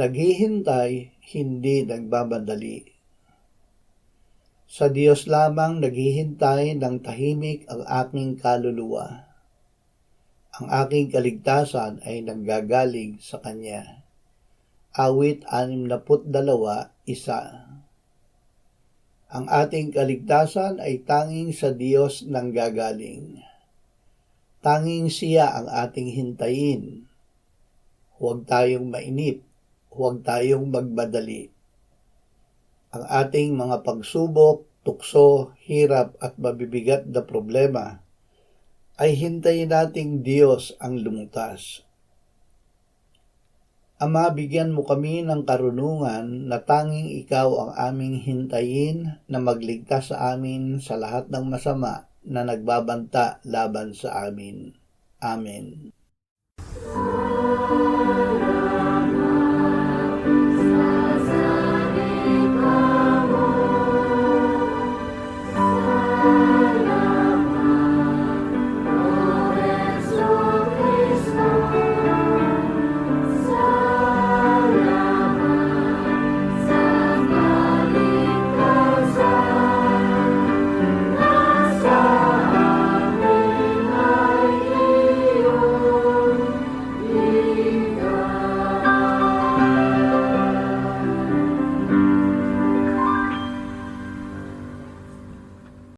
naghihintay, hindi nagmamadali. Sa Diyos lamang naghihintay ng tahimik ang aking kaluluwa. Ang aking kaligtasan ay nanggagaling sa Kanya. Awit 62:1. Ang ating kaligtasan ay tanging sa Diyos nanggagaling. Tanging Siya ang ating hintayin. Huwag tayong mainip, huwag tayong magmadali. Ang ating mga pagsubok, tukso, hirap at mabibigat na problema ay hintayin nating Diyos ang lumutas. Ama, bigyan mo kami ng karunungan na tanging Ikaw ang aming hintayin na magligtas sa amin sa lahat ng masama na nagbabanta laban sa amin. Amen.